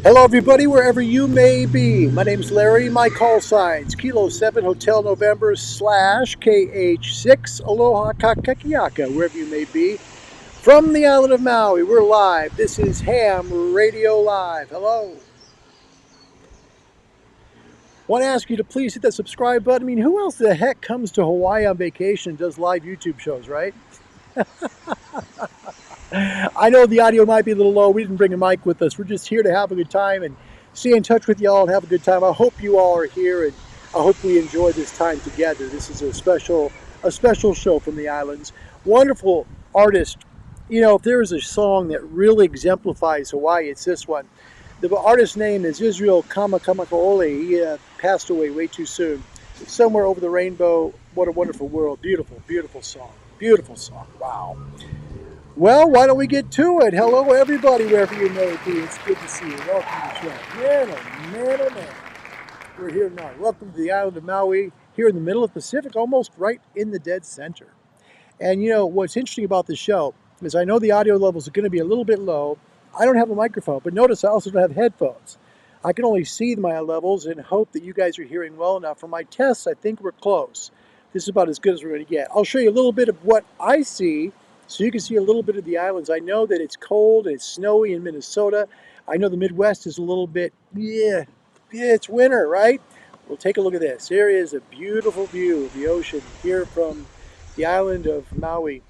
Hello everybody, wherever you may be. My name's Larry. My call signs, Kilo 7 Hotel November / KH6 Aloha Kakakiaka, wherever you may be. From the island of Maui, we're live. This is Ham Radio Live. Hello. Want to ask you to please hit that subscribe button. I mean, who else the heck comes to Hawaii on vacation and does live YouTube shows, right? I know the audio might be a little low. We didn't bring a mic with us. We're just here to have a good time and stay in touch with y'all and have a good time. I hope you all are here, and I hope we enjoy this time together. This is a special show from the islands. Wonderful artist. You know, if there is a song that really exemplifies Hawaii, it's this one. The artist's name is Israel Kamaole. He passed away way too soon. Somewhere over the rainbow. What a wonderful world. Beautiful, beautiful song. Beautiful song. Wow. Well, why don't we get to it? Hello, everybody, wherever you may be. It's good to see you. Welcome to the show. Man. We're here now. Welcome to the island of Maui, here in the middle of the Pacific, almost right in the dead center. And you know, what's interesting about this show is I know the audio levels are going to be a little bit low. I don't have a microphone, but notice I also don't have headphones. I can only see my levels and hope that you guys are hearing well enough. For my tests, I think we're close. This is about as good as we're going to get. I'll show you a little bit of what I see, so you can see a little bit of the islands. I know that it's cold and it's snowy in Minnesota. I know the Midwest is a little bit, it's winter, right? Well, take a look at this. Here is a beautiful view of the ocean here from the island of Maui.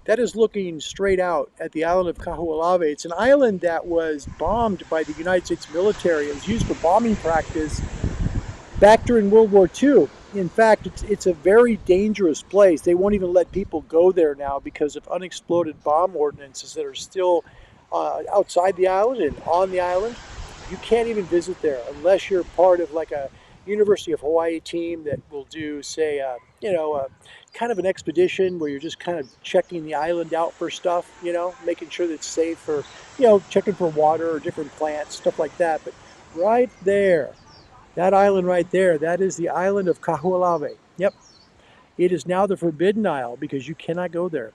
That is looking straight out at the island of Kahoolawe. It's an island that was bombed by the United States military. It was used for bombing practice back during World War II. In fact, it's a very dangerous place. They won't even let people go there now because of unexploded bomb ordinances that are still outside the island and on the island. You can't even visit there unless you're part of like a University of Hawaii team that will do, say, kind of an expedition where you're just kind of checking the island out for stuff, making sure that it's safe for, checking for water or different plants, stuff like that. But right there, that island right there, that is the island of Kahoolawe. Yep. It is now the Forbidden Isle because you cannot go there.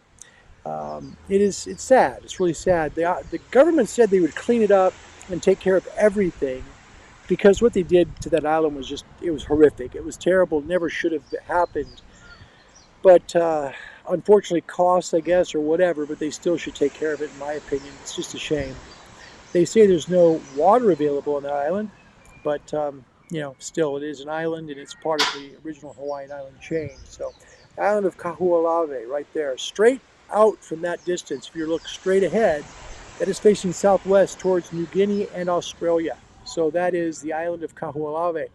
It's sad. It's really sad. The government said they would clean it up and take care of everything because what they did to that island was it was horrific. It was terrible. It never should have happened. But unfortunately, costs, I guess, or whatever, but they still should take care of it, in my opinion. It's just a shame. They say there's no water available on the island, but still, it is an island, and it's part of the original Hawaiian island chain. So, the island of Kahoolawe, right there, straight out from that distance, if you look straight ahead, that is facing southwest towards New Guinea and Australia. So that is the island of Kahoolawe.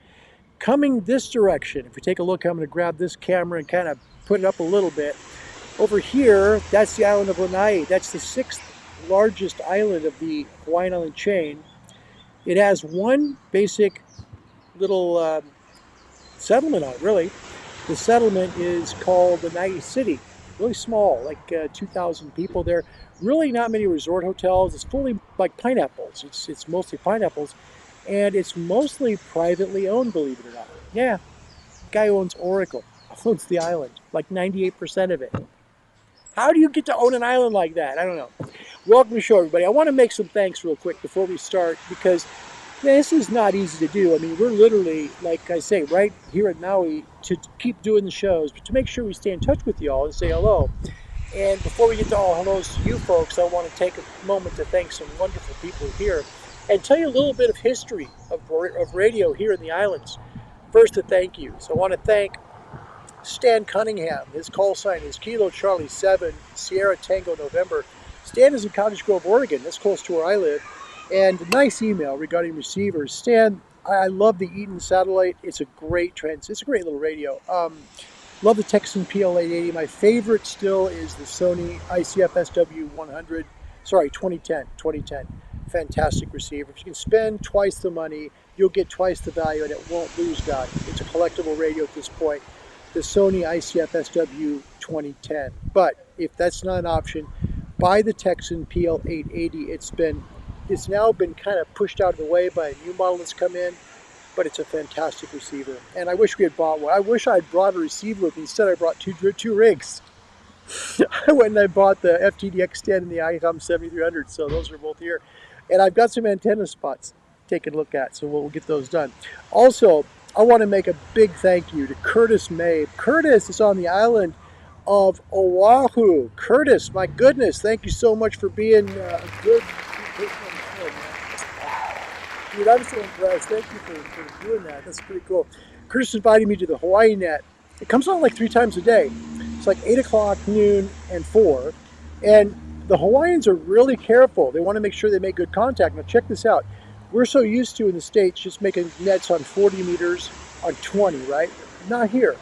Coming this direction, if we take a look, I'm going to grab this camera and kind of put it up a little bit. Over here, that's the island of Lanai. That's the 6th largest island of the Hawaiian island chain. It has one basic little settlement on it, really. The settlement is called the Lanai City. Really small, like 2,000 people there. Really not many resort hotels. It's fully like pineapples. It's mostly pineapples. And it's mostly privately owned, believe it or not. Yeah, guy owns Oracle, owns the island, like 98% of it. How do you get to own an island like that? I don't know. Welcome to the show, everybody. I want to make some thanks real quick before we start because this is not easy to do. I mean, we're literally, like I say, right here at Maui to keep doing the shows, but to make sure we stay in touch with you all and say hello. And before we get to all hellos to you folks, I want to take a moment to thank some wonderful people here and tell you a little bit of history of radio here in the islands. First, a thank you. So I want to thank Stan Cunningham. His call sign is Kilo Charlie 7 Sierra Tango November. Stan is in Cottage Grove, Oregon. That's close to where I live. And a nice email regarding receivers. Stan, I love the Eaton satellite. It's a great it's a great little radio. Love the Texan PL880. My favorite still is the Sony ICF SW100. Sorry, 2010. Fantastic receiver. If you can spend twice the money, you'll get twice the value, and it won't lose value. It's a collectible radio at this point. The Sony ICF SW2010. But if that's not an option, buy the Texan PL880. It's now been kind of pushed out of the way by a new model that's come in, but it's a fantastic receiver. And I wish we had bought one. I wish I had brought a receiver with me. Instead, I brought two rigs. I went and I bought the FTDX 10 and the ICOM 7300, so those are both here. And I've got some antenna spots. taking a look at. So we'll get those done. Also, I want to make a big thank you to Curtis May. Curtis is on the island of Oahu. Curtis, my goodness, thank you so much for being a good person on the show, man. Dude, I'm so impressed. Thank you for doing that. That's pretty cool. Curtis invited me to the Hawaiian Net. It comes on like 3 times a day. It's like 8 o'clock, noon, and 4. And the Hawaiians are really careful. They want to make sure they make good contact. Now check this out. We're so used to in the States just making nets on 40 meters, on 20, right? Not here.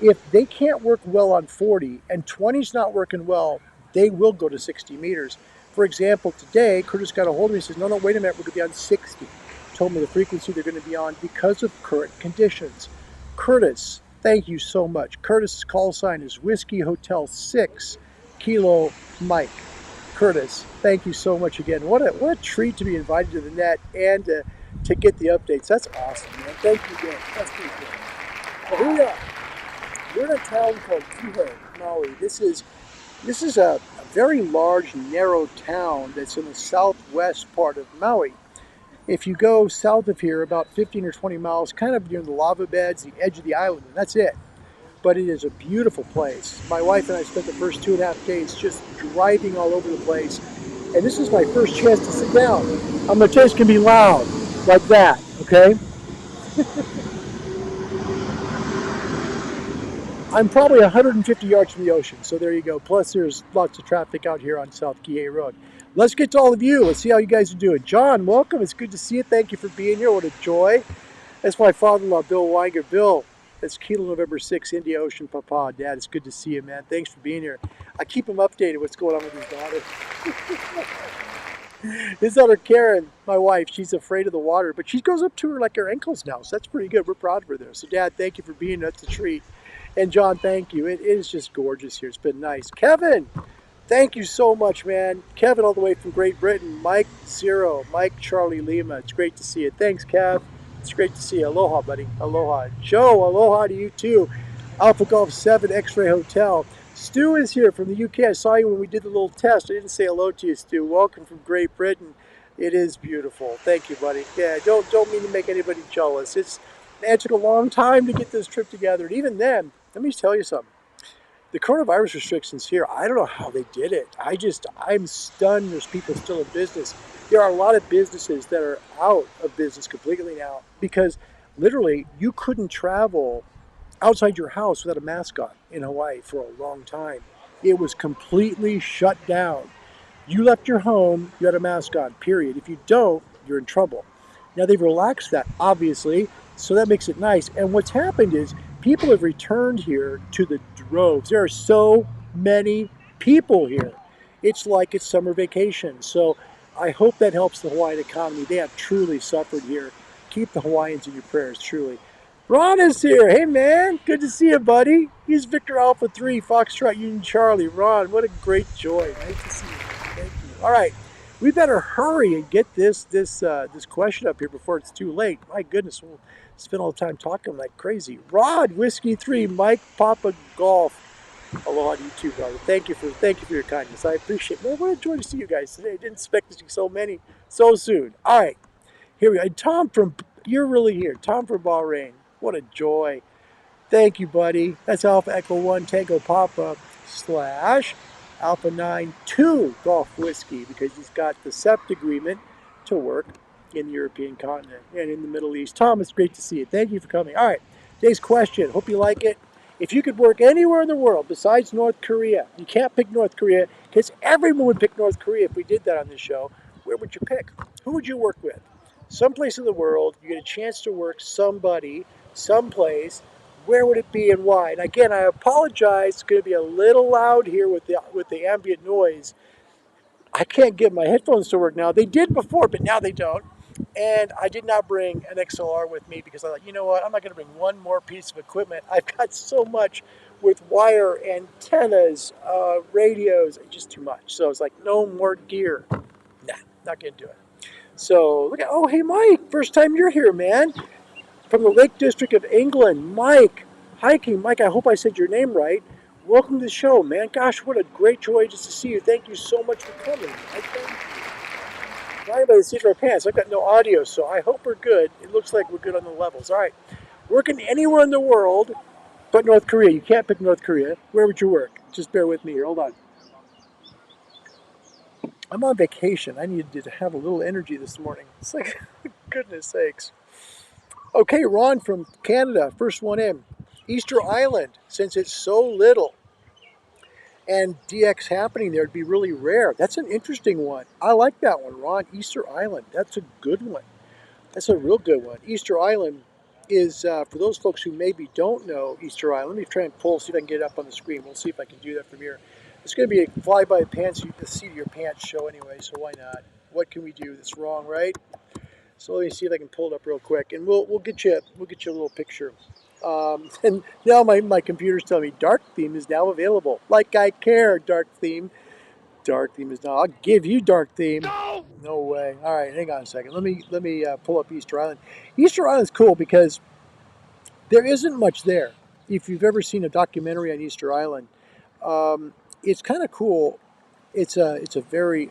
If they can't work well on 40 and 20's not working well, they will go to 60 meters. For example, today, Curtis got a hold of me and says, no, wait a minute, we're going to be on 60. Told me the frequency they're going to be on because of current conditions. Curtis, thank you so much. Curtis's call sign is Whiskey Hotel 6 Kilo Mike. Curtis, thank you so much again. What a treat to be invited to the net and to get the updates. That's awesome, man. Thank you again. That's pretty good. Well, here we are. We're in a town called Kihei, Maui. This is a very large, narrow town that's in the southwest part of Maui. If you go south of here about 15 or 20 miles, kind of near the lava beds, the edge of the island, and that's it. But it is a beautiful place. My wife and I spent the first 2.5 days just driving all over the place. And this is my first chance to sit down. I'm going to tell you, it's going to be loud, like that, okay? I'm probably 150 yards from the ocean, so there you go. Plus, there's lots of traffic out here on South Kihei Road. Let's get to all of you. Let's see how you guys are doing. John, welcome. It's good to see you. Thank you for being here. What a joy. That's my father-in-law, Bill Weiger. Bill, that's Kilo November 6, India Ocean, Papa. Dad, it's good to see you, man. Thanks for being here. I keep him updated what's going on with his daughter. His daughter, Karen, my wife, she's afraid of the water, but she goes up to her like her ankles now, so that's pretty good. We're proud of her there. So, Dad, thank you for being here. That's a treat. And, John, thank you. It is just gorgeous here. It's been nice. Kevin, thank you so much, man. Kevin all the way from Great Britain. Mike Zero, Mike Charlie Lima. It's great to see you. Thanks, Kev. It's great to see you. Aloha, buddy. Aloha. Joe, aloha to you too. Alpha Golf 7 X-Ray Hotel. Stu is here from the UK. I saw you when we did the little test. I didn't say hello to you, Stu. Welcome from Great Britain. It is beautiful. Thank you, buddy. Yeah, don't mean to make anybody jealous. It took a long time to get this trip together. And even then, let me tell you something. The coronavirus restrictions here, I don't know how they did it. I'm stunned there's people still in business. There are a lot of businesses that are out of business completely now because literally you couldn't travel outside your house without a mask on in Hawaii for a long time. It was completely shut down. You left your home, you had a mask on, period. If you don't, you're in trouble. Now they've relaxed that, obviously, so that makes it nice. And what's happened is people have returned here to the droves. There are so many people here. It's like it's summer vacation. So I hope that helps the Hawaiian economy. They have truly suffered here. Keep the Hawaiians in your prayers, truly. Ron is here. Hey, man. Good to see you, buddy. He's Victor Alpha 3, Foxtrot Union Charlie. Ron, what a great joy. Nice to see you. Thank you. All right. We better hurry and get this question up here before it's too late. My goodness, we'll spend all the time talking like crazy. Rod, Whiskey 3, Mike Papa Golf. Aloha to you too, brother. Thank you for your kindness. I appreciate it. Man, what a joy to see you guys today. I didn't expect to see so many so soon. All right, here we go. Tom you're really here. Tom from Bahrain. What a joy. Thank you, buddy. That's Alpha Echo 1 Tango Papa / Alpha 9 2 Golf Whiskey because he's got the SEPT agreement to work in the European continent and in the Middle East. Tom, it's great to see you. Thank you for coming. All right, today's question. Hope you like it. If you could work anywhere in the world besides North Korea, you can't pick North Korea because everyone would pick North Korea if we did that on this show. Where would you pick? Who would you work with? Someplace in the world, you get a chance to work somebody, someplace. Where would it be and why? And again, I apologize. It's going to be a little loud here with the ambient noise. I can't get my headphones to work now. They did before, but now they don't. And I did not bring an XLR with me because I thought, you know what, I'm not going to bring one more piece of equipment. I've got so much with wire, antennas, radios, just too much. So it's like, no more gear. Nah, not going to do it. So look at, oh, hey, Mike, first time you're here, man. From the Lake District of England, Mike. Hiking, Mike, I hope I said your name right. Welcome to the show, man. Gosh, what a great joy just to see you. Thank you so much for coming. I thank you. flying by the seat of our pants. I've got no audio, so I hope we're good. It looks like we're good on the levels. All right. Working anywhere in the world but North Korea. You can't pick North Korea. Where would you work? Just bear with me here. Hold on. I'm on vacation. I needed to have a little energy this morning. It's like, goodness sakes. Okay, Ron from Canada, first one in. Easter Island, since it's so little and DX happening there, it'd be really rare. That's an interesting one. I like that one, Ron. Easter Island. That's a good one. That's a real good one. Easter Island is, for those folks who maybe don't know Easter Island, let me try and see if I can get it up on the screen. We'll see if I can do that from here. It's going to be a fly-by-the-pants, the seat of your pants show anyway, so why not? What can we do that's wrong, right? So let me see if I can pull it up real quick, and we'll get you a little picture. And now my computer's telling me dark theme is now available. Like I care, dark theme. Dark theme is now. I'll give you dark theme. No, no way. All right, hang on a second. Let me pull up Easter Island. Easter Island's cool because there isn't much there. If you've ever seen a documentary on Easter Island, it's kind of cool. It's a very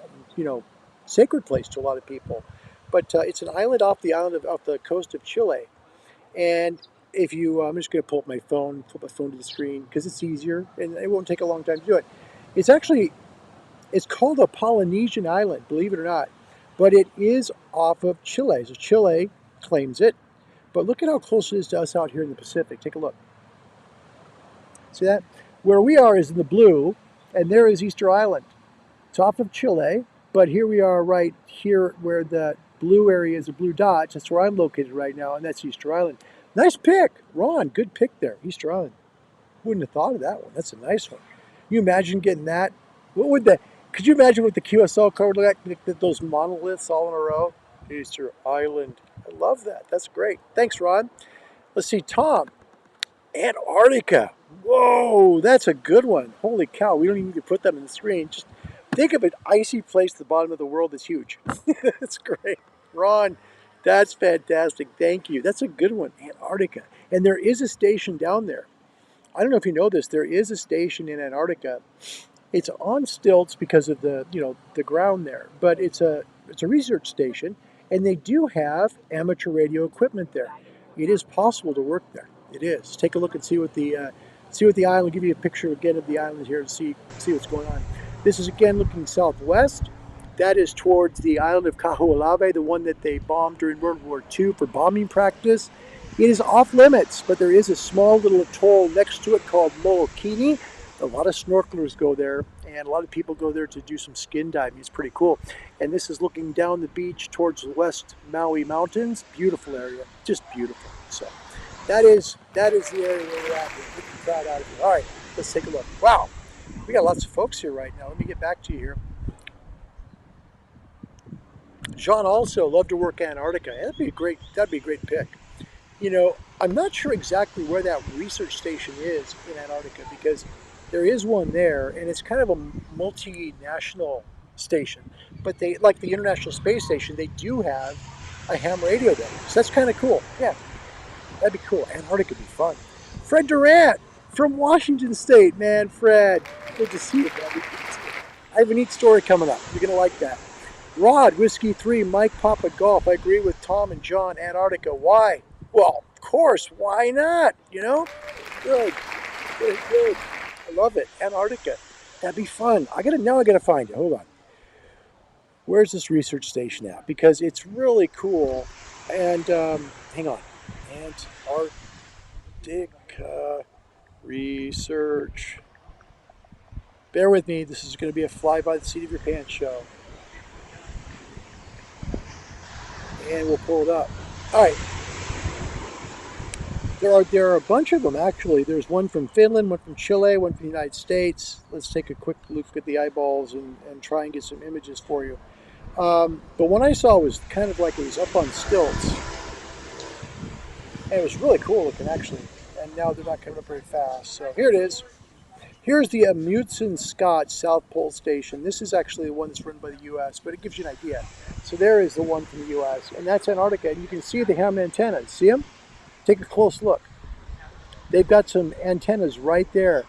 sacred place to a lot of people, but it's an island off the coast of Chile. And if you, I'm just going to pull up my phone to the screen because it's easier and it won't take a long time to do it. It's called a Polynesian island, believe it or not, but it is off of Chile. So Chile claims it, but look at how close it is to us out here in the Pacific. Take a look. See that? Where we are is in the blue, and there is Easter Island. It's off of Chile, but here we are right here where the blue area is the blue dots. That's where I'm located right now, and that's Easter Island. Nice pick, Ron. Good pick there, Easter Island. Wouldn't have thought of that one. That's a nice one. You imagine getting that? Could you imagine what the QSO code looked like? Those monoliths all in a row? Easter Island. I love that. That's great. Thanks, Ron. Let's see, Tom. Antarctica. Whoa, that's a good one. Holy cow, we don't even need to put that on the screen. Just think of an icy place at the bottom of the world that's huge. That's great. Ron, that's fantastic. Thank you. That's a good one, Antarctica. And there is a station down there. I don't know if you know this. There is a station in Antarctica. It's on stilts because of the ground there, but it's a research station, and they do have amateur radio equipment there. It is possible to work there. It is. Take a look and see what the island. I'll give you a picture again of the island here to see what's going on. This is again looking southwest. That is towards the island of Kahoolawe, the one that they bombed during World War II for bombing practice. It is off limits, but there is a small little atoll next to it called Molokini. A lot of snorkelers go there, and a lot of people go there to do some skin diving. It's pretty cool. And this is looking down the beach towards the West Maui Mountains. Beautiful area, just beautiful. So that is the area where we're at. Get the crowd out of here. All right, let's take a look. Wow, we got lots of folks here right now. Let me get back to you here. John also loved to work Antarctica. That'd be a great pick. I'm not sure exactly where that research station is in Antarctica because there is one there, and it's kind of a multinational station. But they, like the International Space Station, they do have a ham radio there. So that's kind of cool. Yeah, that'd be cool. Antarctica would be fun. Fred Durant from Washington State, man. Fred, good to see you, buddy. I have a neat story coming up. You're going to like that. Rod, Whiskey 3, Mike Papa Golf. I agree with Tom and John, Antarctica. Why? Well, of course. Why not? Good. I love it. Antarctica. That'd be fun. I gotta find it. Hold on. Where's this research station at? Because it's really cool. And hang on. Antarctica research. Bear with me. This is going to be a fly by the seat of your pants show. And we'll pull it up. All right. There are a bunch of them, actually. There's one from Finland, one from Chile, one from the United States. Let's take a quick look at the eyeballs and try and get some images for you. But one I saw was kind of like it was up on stilts. And it was really cool looking, actually. And now they're not coming up very fast. So here it is. Here's the Amundsen Scott South Pole Station. This is actually the one that's run by the U.S., but it gives you an idea. So there is the one from the U.S., and that's Antarctica. And you can see the ham antennas. See them? Take a close look. They've got some antennas right there.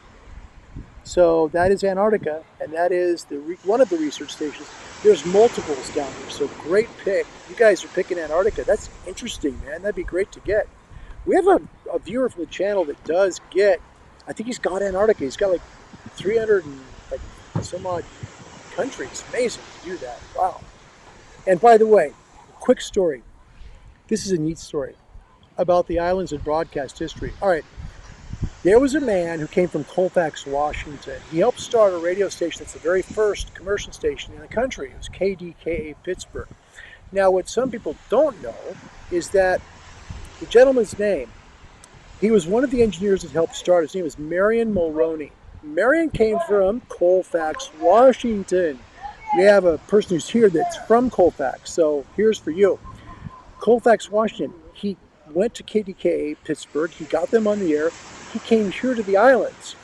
So that is Antarctica, and that is one of the research stations. There's multiples down there, so great pick. You guys are picking Antarctica. That's interesting, man. That'd be great to get. We have a viewer from the channel that does get, I think he's got Antarctica. He's got like 300 and like some odd countries. Amazing to do that. Wow. And by the way, quick story. This is a neat story about the islands in broadcast history. All right. There was a man who came from Colfax, Washington. He helped start a radio station that's the very first commercial station in the country. It was KDKA Pittsburgh. Now, what some people don't know is that the gentleman's name, he was one of the engineers that helped start. His name was Marion Mulroney. Marion came from Colfax, Washington. We have a person who's here that's from Colfax, so here's for you. Colfax, Washington. He went to KDKA Pittsburgh. He got them on the air. He came here to the islands.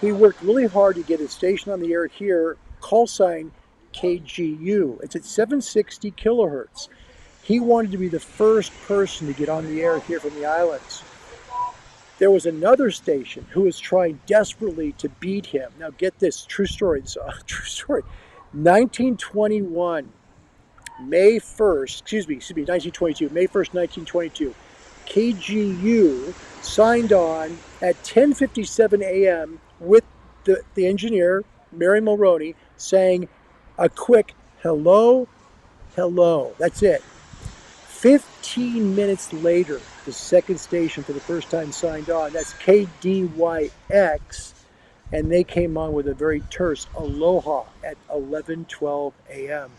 He worked really hard to get his station on the air here, call sign KGU. It's at 760 kilohertz. He wanted to be the first person to get on the air here from the islands. There was another station who was trying desperately to beat him. Now get this, true story. This is a true story. 1921, May 1st, excuse me, 1922, May 1st, 1922. KGU signed on at 10:57 a.m. with the engineer, Mary Mulroney, saying a quick hello, hello. That's it. 15 minutes later, the second station for the first time signed on. That's KDYX, and they came on with a very terse aloha at 11:12 a.m.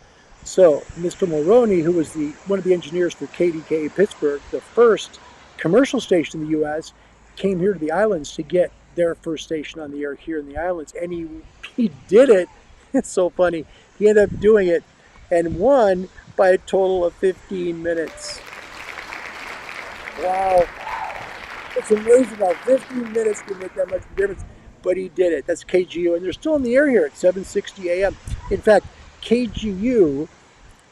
So Mr. Mulroney, who was one of the engineers for KDKA Pittsburgh, the first commercial station in the U.S., came here to the islands to get their first station on the air here in the islands, and he did it. It's so funny. He ended up doing it and won by a total of 15 minutes. Wow. It's amazing how 15 minutes can make that much difference, but he did it. That's KGU, and they're still on the air here at 7:60 a.m. In fact, KGU,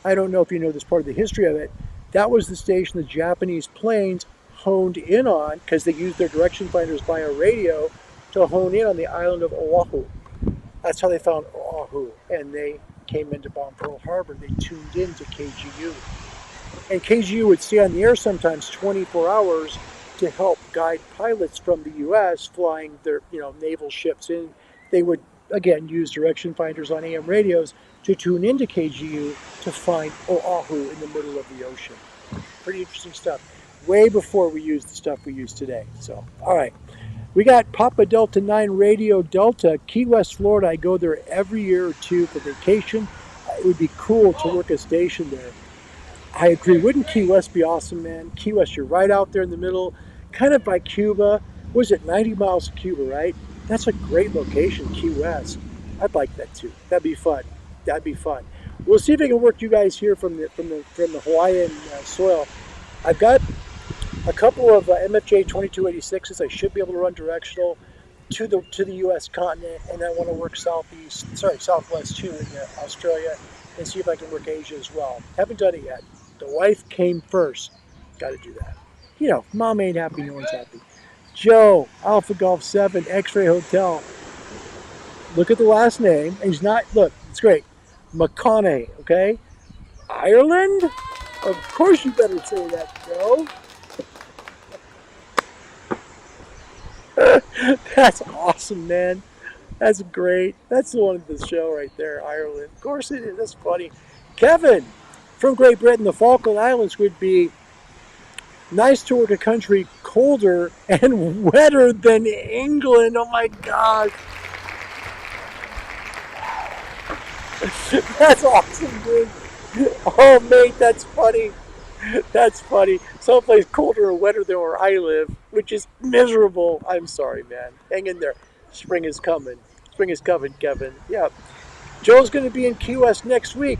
I don't know if you know this part of the history of it, that was the station the Japanese planes honed in on because they used their direction finders via radio to hone in on the island of Oahu. That's how they found Oahu, and they came into bomb Pearl Harbor. They tuned in to KGU. And KGU would stay on the air sometimes 24 hours to help guide pilots from the U.S. flying their naval ships in. They would, again, use direction finders on AM radios to tune into KGU to find Oahu in the middle of the ocean. Pretty interesting stuff. Way before we use the stuff we use today. So, all right. We got Papa Delta 9 Radio Delta, Key West, Florida. I go there every year or two for vacation. It would be cool to work a station there. I agree. Wouldn't Key West be awesome, man? Key West, you're right out there in the middle, kind of by Cuba. What is it, 90 miles to Cuba, right? That's a great location, Key West. I'd like that too. That'd be fun. That'd be fun. We'll see if I can work you guys here from the Hawaiian soil. I've got a couple of MFJ 2286s. I should be able to run directional to the U.S. continent, and I want to work southwest too in Australia, and see if I can work Asia as well. Haven't done it yet. The wife came first. Got to do that. Mom ain't happy, no one's happy. Joe, Alpha Golf 7, X-Ray Hotel. Look at the last name. And he's not, look, it's great. McConaughey, okay? Ireland? Of course you better say that, Joe. That's awesome, man. That's great. That's the one of the show right there, Ireland. Of course it is. That's funny. Kevin, from Great Britain, the Falkland Islands would be nice to work a country colder and wetter than England. Oh my gosh. That's awesome, dude. Oh, mate, that's funny. That's funny. Someplace colder or wetter than where I live, which is miserable. I'm sorry, man. Hang in there. Spring is coming. Spring is coming, Kevin. Yeah. Joe's going to be in Key West next week.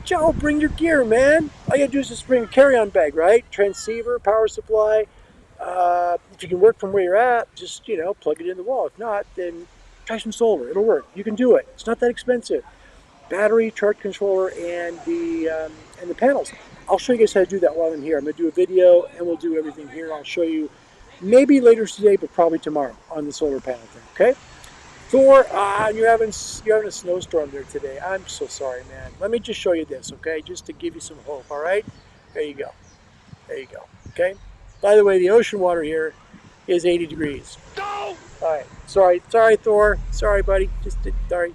Joe, bring your gear, man. All you got to do is just bring a carry-on bag, right? Transceiver, power supply. If you can work from where you're at, just, plug it in the wall. If not, then try some solar. It'll work. You can do it. It's not that expensive. Battery, charge controller, and the panels. I'll show you guys how to do that while I'm here. I'm going to do a video, and we'll do everything here. I'll show you maybe later today, but probably tomorrow on the solar panel thing, okay? Thor, you're having a snowstorm there today. I'm so sorry, man. Let me just show you this, okay? Just to give you some hope, all right? There you go. There you go. Okay? By the way, the ocean water here is 80 degrees. Go! All right. Sorry, Thor. Sorry, buddy. Sorry.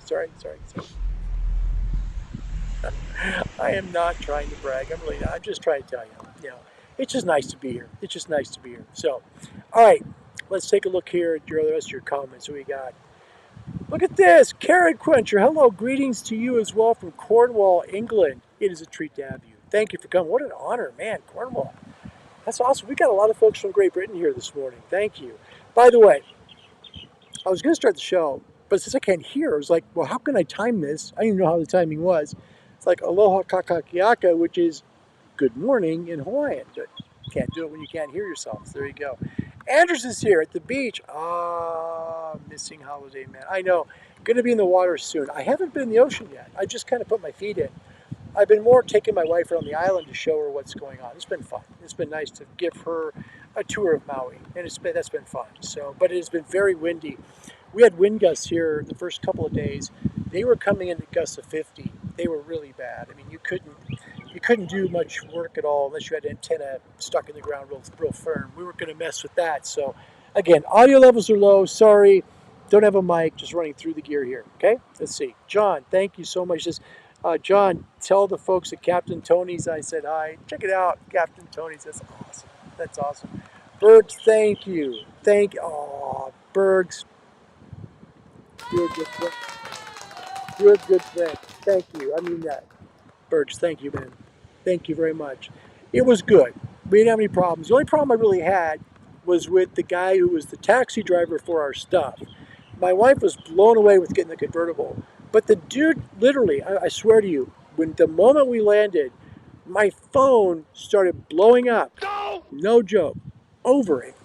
I am not trying to brag. I'm really not. I'm just trying to tell you. You know, it's just nice to be here. It's just nice to be here. So, all right. Let's take a look here at the rest of your comments. What we got? Look at this. Carrot Quencher. Hello. Greetings to you as well from Cornwall, England. It is a treat to have you. Thank you for coming. What an honor, man. Cornwall. That's awesome. We got a lot of folks from Great Britain here this morning. Thank you. By the way, I was going to start the show, but since I can't hear, I was like, well, how can I time this? I didn't even know how the timing was. It's like aloha kakakiaka, which is good morning in Hawaiian. But you can't do it when you can't hear yourself. So there you go. Andrews is here at the beach. Missing holiday, man. I know. Going to be in the water soon. I haven't been in the ocean yet. I just kind of put my feet in. I've been more taking my wife around the island to show her what's going on. It's been fun. It's been nice to give her a tour of Maui, and that's been fun. So, but it has been very windy. We had wind gusts here the first couple of days. They were coming in at gusts of 50. They were really bad. I mean, you couldn't do much work at all unless you had an antenna stuck in the ground real firm. We weren't going to mess with that. So, again, audio levels are low. Sorry, don't have a mic. Just running through the gear here. Okay, let's see. John, thank you so much. John, tell the folks at Captain Tony's I said hi. Check it out, Captain Tony's. That's awesome. That's awesome. Bergs, thank you. Bergs, you're a good friend. You're a good friend. Thank you. I mean that. Bergs, thank you, man. Thank you very much. It was good. We didn't have any problems. The only problem I really had was with the guy who was the taxi driver for our stuff. My wife was blown away with getting the convertible. But the dude, literally, I swear to you, when the moment we landed, my phone started blowing up. Go! No joke. Over and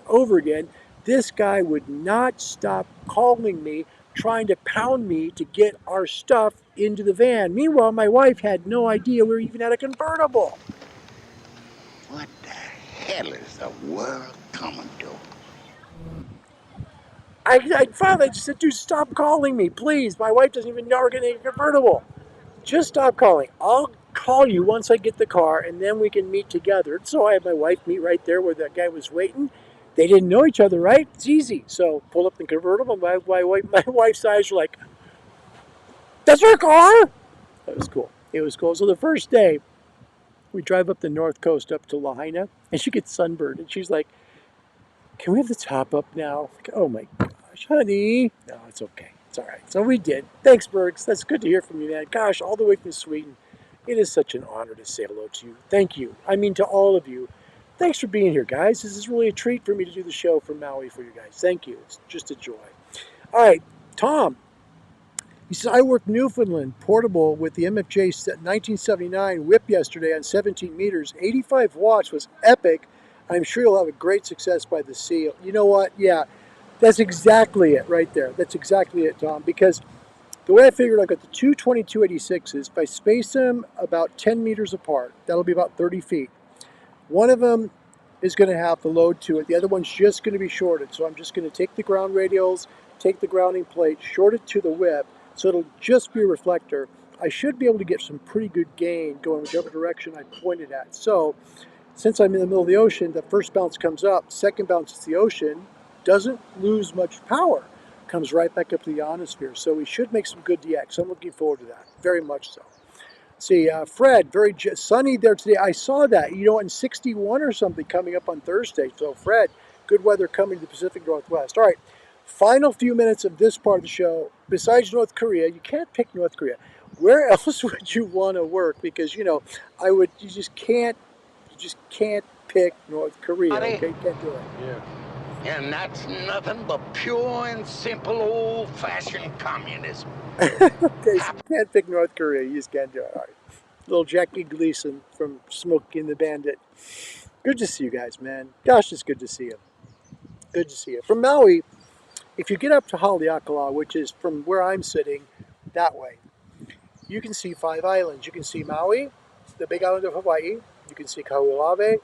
over again. This guy would not stop calling me, trying to pound me to get our stuff into the van. Meanwhile, my wife had no idea we were even at a convertible. What the hell is the world coming to? I finally just said, dude, stop calling me, please. My wife doesn't even know we're getting a convertible. Just stop calling. I'll call you once I get the car, and then we can meet together. So I had my wife meet right there where that guy was waiting. They didn't know each other, right? It's easy. So pull up the convertible. My wife's eyes were like, that's our car? That was cool. It was cool. So the first day, we drive up the north coast up to Lahaina, and she gets sunburned. And she's like, can we have the top up now? Like, oh my gosh, honey. No, it's okay. It's all right. So we did. Thanks, Bergs. That's good to hear from you, man. Gosh, all the way from Sweden. It is such an honor to say hello to you. Thank you. I mean, to all of you. Thanks for being here, guys. This is really a treat for me to do the show from Maui for you guys. Thank you. It's just a joy. All right, Tom. He says, I worked Newfoundland portable with the MFJ 1979 whip yesterday on 17 meters. 85 watts was epic. I'm sure you'll have a great success by the sea. You know what? Yeah, that's exactly it right there. That's exactly it, Tom. Because the way I figured, I've got the two 2286s. If I space them about 10 meters apart, that'll be about 30 feet. One of them is going to have the load to it. The other one's just going to be shorted. So I'm just going to take the ground radials, take the grounding plate, short it to the whip, so it'll just be a reflector. I should be able to get some pretty good gain going whichever direction I point it at. So since I'm in the middle of the ocean, the first bounce comes up, second bounce is the ocean, doesn't lose much power, comes right back up to the ionosphere. So we should make some good DX. I'm looking forward to that, very much so. See, Fred, very sunny there today. I saw that, in 61 or something coming up on Thursday. So Fred, good weather coming to the Pacific Northwest. All right, final few minutes of this part of the show. Besides North Korea, you can't pick North Korea. Where else would you want to work? Because, you just can't pick North Korea, okay? You can't do it. Yeah. And that's nothing but pure and simple old-fashioned communism. Okay, so you can't pick North Korea. You just can't do it. All right. Little Jackie Gleason from Smokey and the Bandit. Good to see you guys, man. Gosh, it's good to see you. Good to see you. From Maui, if you get up to Haleakala, which is from where I'm sitting, that way, you can see 5 islands. You can see Maui, the big island of Hawaii. You can see Kahoolawe,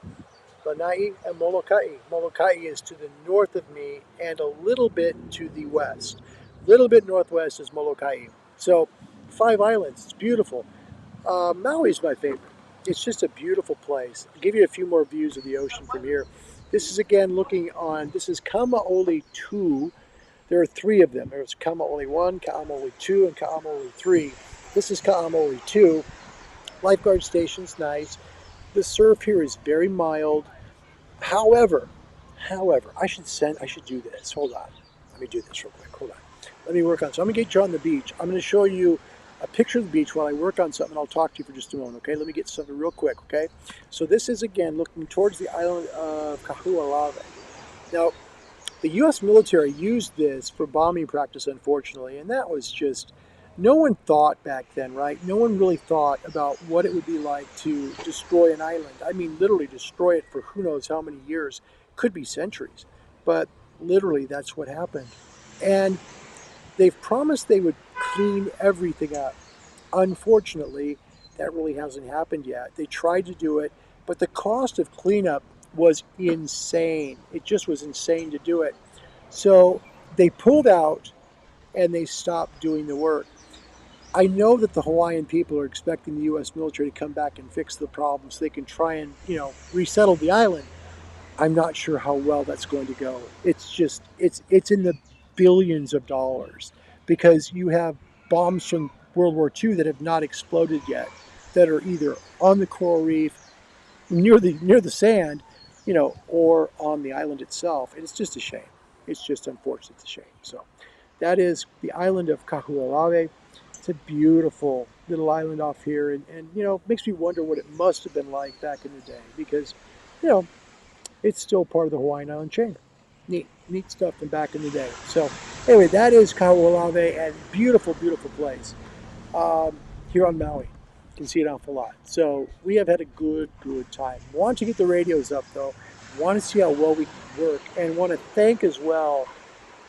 Lanai, and Molokai. Molokai is to the north of me and a little bit to the west. little bit northwest is Molokai. So 5 islands. It's beautiful. Maui's my favorite. It's just a beautiful place. I'll give you a few more views of the ocean from here. This is again looking on, this is Kamaole 2. There are 3 of them. There's Kamaole 1, Kamaole 2, and Kamaole 3. This is Kamaole 2. Lifeguard station's nice. The surf here is very mild. However, I should do this. Hold on. Let me do this real quick. Hold on. Let me work on. So I'm gonna get you on the beach. I'm gonna show you a picture of the beach while I work on something. I'll talk to you for just a moment. Okay. Let me get something real quick. Okay. So this is again looking towards the island of Kahoolawe. Now, the U.S. military used this for bombing practice, unfortunately, and that was just. No one thought back then, right? No one really thought about what it would be like to destroy an island. I mean, literally destroy it for who knows how many years. Could be centuries. But literally, that's what happened. And they've promised they would clean everything up. Unfortunately, that really hasn't happened yet. They tried to do it, but the cost of cleanup was insane. It just was insane to do it. So they pulled out and they stopped doing the work. I know that the Hawaiian people are expecting the U.S. military to come back and fix the problem so they can try and, resettle the island. I'm not sure how well that's going to go. It's just, it's in the billions of dollars because you have bombs from World War II that have not exploded yet, that are either on the coral reef, near the sand, or on the island itself. And it's just a shame. It's just unfortunate. It's a shame. So that is the island of Kahoolawe. It's a beautiful little island off here, and makes me wonder what it must have been like back in the day because, it's still part of the Hawaiian Island chain. Neat stuff from back in the day. So anyway, that is Kahoolawe, and beautiful, beautiful place here on Maui. You can see an awful lot. So we have had a good time. Want to get the radios up though. Want to see how well we can work, and want to thank as well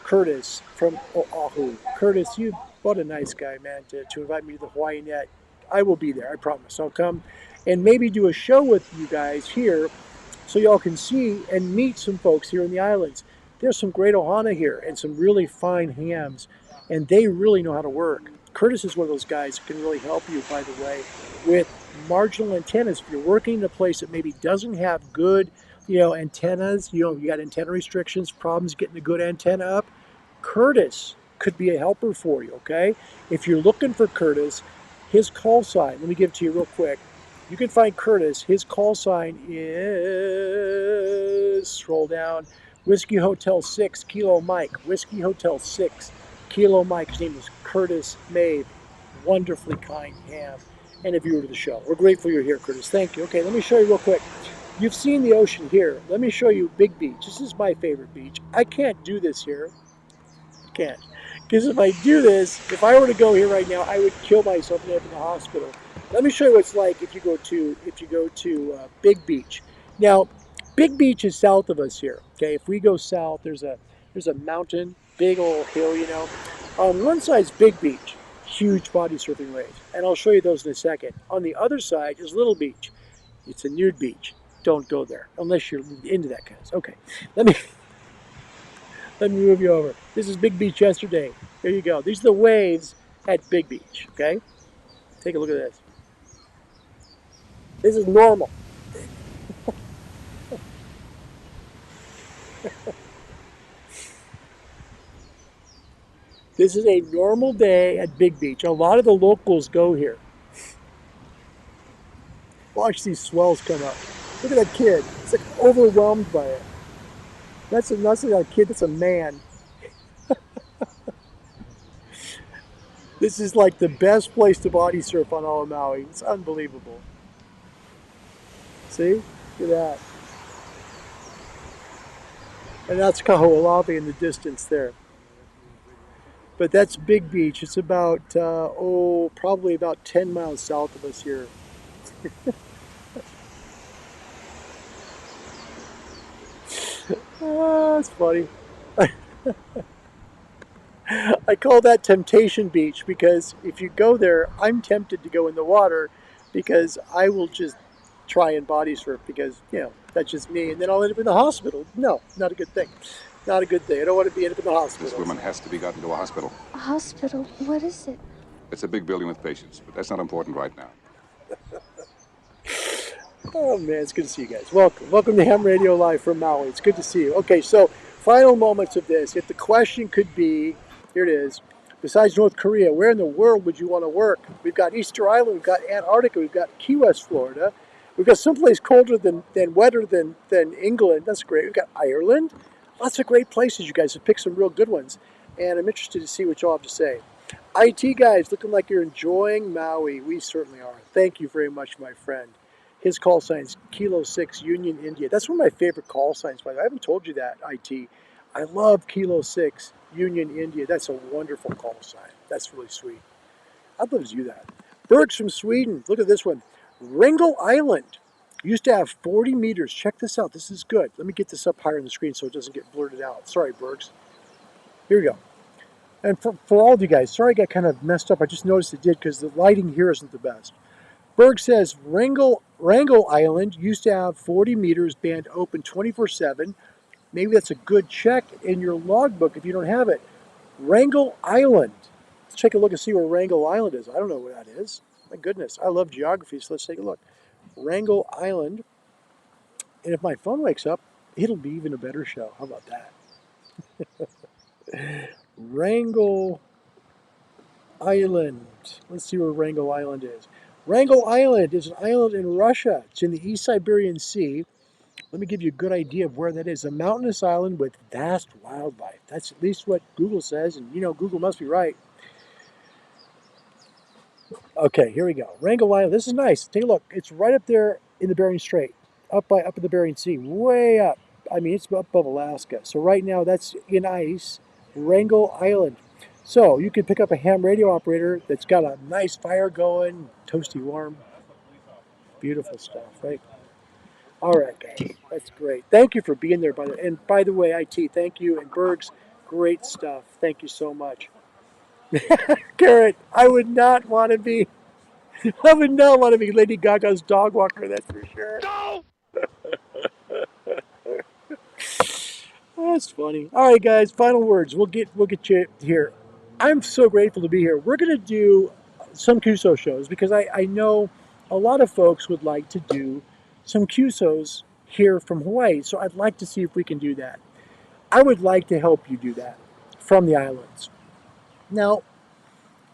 Curtis from Oahu. Curtis, what a nice guy, man, to invite me to the Hawaiian Net. I will be there, I promise. I'll come and maybe do a show with you guys here so y'all can see and meet some folks here in the islands. There's some great ohana here and some really fine hams, and they really know how to work. Curtis is one of those guys who can really help you, by the way, with marginal antennas. If you're working in a place that maybe doesn't have good, antennas, you got antenna restrictions, problems getting a good antenna up, Curtis could be a helper for you, okay? If you're looking for Curtis, his call sign, let me give it to you real quick. You can find Curtis. His call sign is, scroll down, Whiskey Hotel 6, Kilo Mike. Whiskey Hotel 6, Kilo Mike. His name is Curtis Mabe. Wonderfully kind ham and a viewer to the show. We're grateful you're here, Curtis. Thank you. Okay, let me show you real quick. You've seen the ocean here. Let me show you Big Beach. This is my favorite beach. I can't do this here. I can't. Because if I do this, if I were to go here right now, I would kill myself and end up in the hospital. Let me show you what it's like if you go to Big Beach. Now, Big Beach is south of us here. Okay, if we go south, there's a mountain, big old hill. On one side is Big Beach, huge body surfing waves, and I'll show you those in a second. On the other side is Little Beach. It's a nude beach. Don't go there unless you're into that kind of stuff. Okay, let me move you over. This is Big Beach yesterday. There you go. These are the waves at Big Beach. Okay, take a look at this. This is normal. This is a normal day at Big Beach. A lot of the locals go here. Watch these swells come up. Look at that kid. It's like overwhelmed by it. That's not a kid, that's a man. This is like the best place to body surf on all of Maui. It's unbelievable. See? Look at that. And that's Kahoolawe in the distance there. But that's Big Beach. It's about, probably about 10 miles south of us here. That's funny. I call that Temptation Beach because if you go there, I'm tempted to go in the water because I will just try and body surf because, that's just me. And then I'll end up in the hospital. No, not a good thing. Not a good thing. I don't want to end up in the hospital. This woman has to be gotten to a hospital. A hospital? What is it? It's a big building with patients, but that's not important right now. Oh man, it's good to see you guys. Welcome. Welcome to Ham Radio Live from Maui. It's good to see you. Okay, so final moments of this. If the question could be, here it is, besides North Korea, where in the world would you want to work? We've got Easter Island, we've got Antarctica, we've got Key West, Florida. We've got someplace colder than wetter than England. That's great. We've got Ireland. Lots of great places. You guys have picked some real good ones. And I'm interested to see what y'all have to say. IT guys, looking like you're enjoying Maui. We certainly are. Thank you very much, my friend. His call sign's Kilo 6 Union India. That's one of my favorite call signs, by the way. I haven't told you that, IT. I love Kilo 6 Union India. That's a wonderful call sign. That's really sweet. I'd love to do that. Berg's from Sweden. Look at this one. Ringle Island used to have 40 meters. Check this out. This is good. Let me get this up higher on the screen so it doesn't get blurted out. Sorry, Bergs. Here we go. And for all of you guys, sorry I got kind of messed up. I just noticed it did because the lighting here isn't the best. Berg says Wrangell Island used to have 40 meters band open 24/7. Maybe that's a good check in your logbook if you don't have it. Wrangell Island. Let's take a look and see where Wrangell Island is. I don't know where that is. My goodness, I love geography, so let's take a look. Wrangell Island. And if my phone wakes up, it'll be even a better show. How about that? Wrangell Island. Let's see where Wrangell Island is. Wrangell Island is an island in Russia. It's in the East Siberian Sea. Let me give you a good idea of where that is. A mountainous island with vast wildlife. That's at least what Google says, and you know Google must be right. Okay, here we go. Wrangell Island. This is nice. Take a look. It's right up there in the Bering Strait, up in the Bering Sea, way up. I mean, it's up above Alaska. So right now, that's in ice. Wrangell Island. So you can pick up a ham radio operator that's got a nice fire going, toasty warm, beautiful stuff, right? All right, guys, that's great. Thank you for being there, and by the way, IT, thank you, and Bergs, great stuff. Thank you so much. Garrett, I would not want to be Lady Gaga's dog walker, that's for sure. No! That's funny. All right, guys, final words. We'll get you here. I'm so grateful to be here. We're going to do some QSO shows because I know a lot of folks would like to do some QSOs here from Hawaii. So I'd like to see if we can do that. I would like to help you do that from the islands. Now,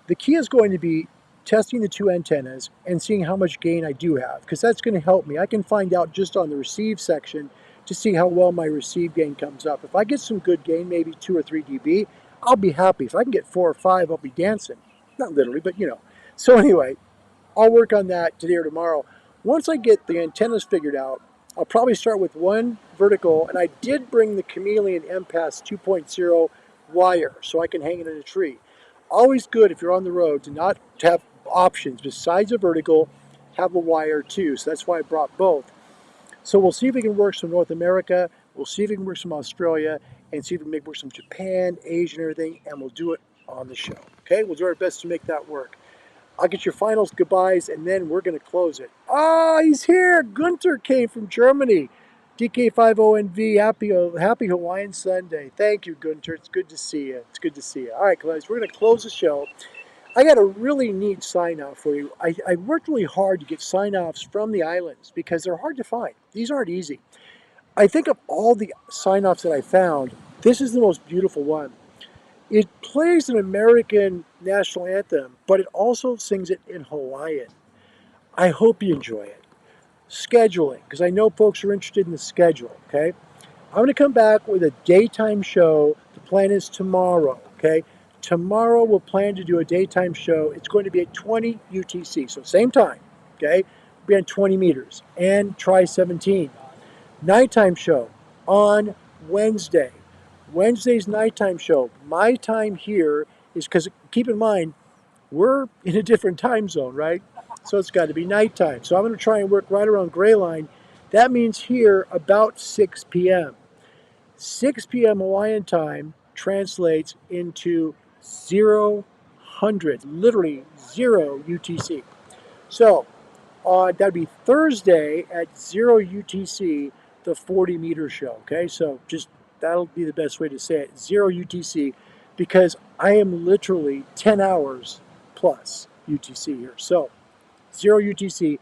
the key is going to be testing the two antennas and seeing how much gain I do have, because that's going to help me. I can find out just on the receive section to see how well my receive gain comes up. If I get some good gain, maybe 2 or 3 dB, I'll be happy. If I can get 4 or 5, I'll be dancing. Not literally, but you know. So anyway, I'll work on that today or tomorrow. Once I get the antennas figured out, I'll probably start with one vertical, and I did bring the Chameleon MPass 2.0 wire so I can hang it in a tree. Always good if you're on the road to not have options besides a vertical, have a wire too. So that's why I brought both. So we'll see if we can work some North America, we'll see if we can work some Australia, and see if we can make work some Japan, Asia, and everything, and we'll do it on the show. Okay, we'll do our best to make that work. I'll get your finals goodbyes, and then we're going to close it. Ah, he's here. Gunter came from Germany. DK50NV, happy Hawaiian Sunday. Thank you, Gunter. It's good to see you. It's good to see you. All right, guys, we're going to close the show. I got a really neat sign-off for you. I worked really hard to get sign-offs from the islands because they're hard to find. These aren't easy. I think of all the sign-offs that I found, this is the most beautiful one. It plays an American national anthem, but it also sings it in Hawaiian. I hope you enjoy it. Scheduling, because I know folks are interested in the schedule, okay? I'm going to come back with a daytime show. The plan is tomorrow, okay? Tomorrow we'll plan to do a daytime show. It's going to be at 20 UTC, so same time, okay? We'll be on 20 meters and try 17. Nighttime show on Wednesday. Wednesday's nighttime show. My time here is, because keep in mind, we're in a different time zone, right? So it's got to be nighttime. So I'm going to try and work right around gray line. That means here about 6 p.m. 6 p.m. Hawaiian time translates into 0, literally 0 UTC. So that'd be Thursday at 0 UTC, the 40-meter show, okay? So just that'll be the best way to say it, 0 UTC, because I am literally 10 hours plus UTC here. So, 0 UTC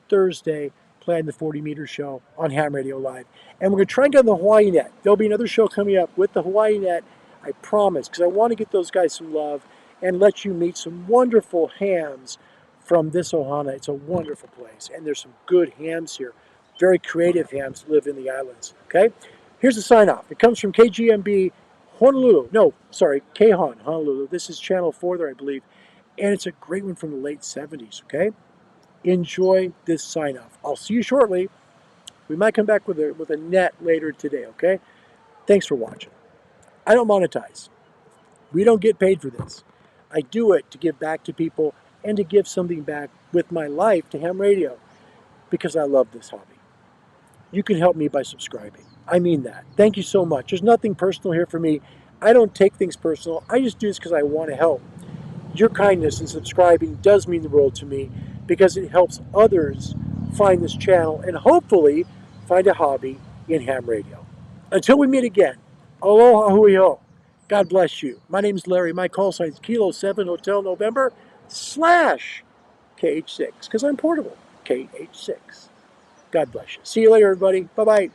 Thursday, playing the 40-meter show on Ham Radio Live. And we're going to try and get on the Hawaiian Net. There'll be another show coming up with the Hawaiian Net, I promise, because I want to get those guys some love and let you meet some wonderful hams from this ohana. It's a wonderful place, and there's some good hams here. Very creative hams live in the islands, okay? Here's the sign-off. It comes from KGMB Honolulu. No, sorry, Kihei, Honolulu. This is Channel 4 there, I believe. And it's a great one from the late 70s, okay? Enjoy this sign-off. I'll see you shortly. We might come back with a net later today, okay? Thanks for watching. I don't monetize. We don't get paid for this. I do it to give back to people and to give something back with my life to ham radio because I love this hobby. You can help me by subscribing. I mean that. Thank you so much. There's nothing personal here for me. I don't take things personal. I just do this because I want to help. Your kindness in subscribing does mean the world to me because it helps others find this channel and hopefully find a hobby in ham radio. Until we meet again, aloha hui ho. God bless you. My name is Larry. My call sign is Kilo 7 Hotel November / KH6 because I'm portable. KH6. God bless you. See you later, everybody. Bye-bye.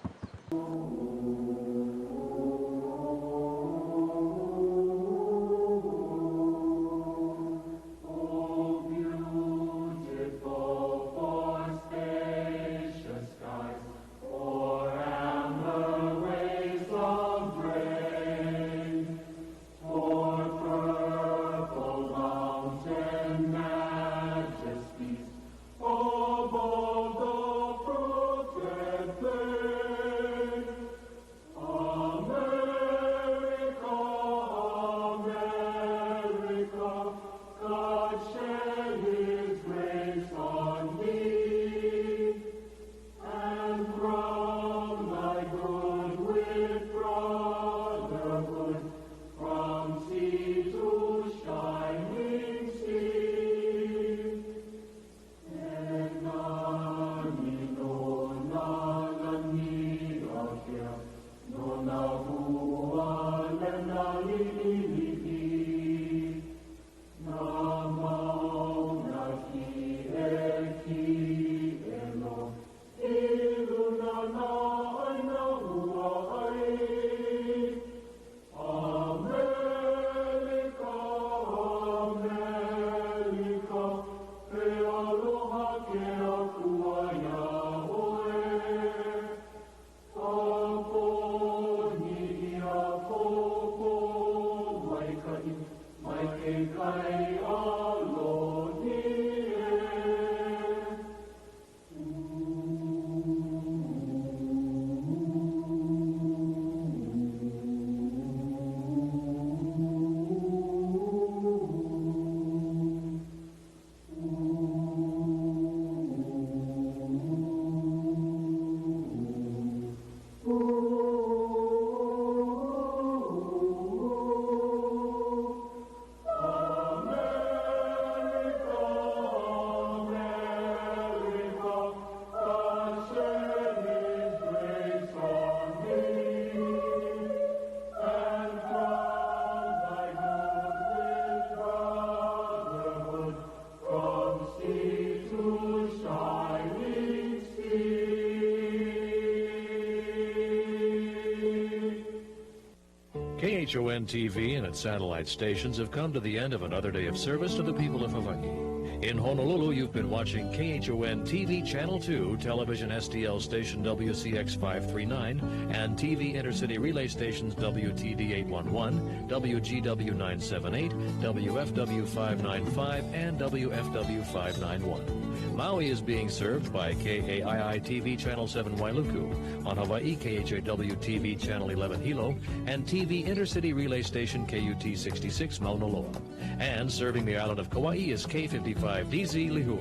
KHON TV and its satellite stations have come to the end of another day of service to the people of Hawaii. In Honolulu, you've been watching KHON TV Channel 2, television STL station WCX 539, and TV intercity relay stations WTD 811, WGW 978, WFW 595, and WFW 591. Maui is being served by KAII TV Channel 7 Wailuku, on Hawaii KHAW TV Channel 11 Hilo, and TV intercity relay station KUT 66 Mauna Loa. And serving the island of Kauai is K55DZ Lihue.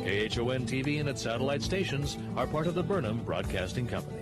KHON TV and its satellite stations are part of the Burnham Broadcasting Company.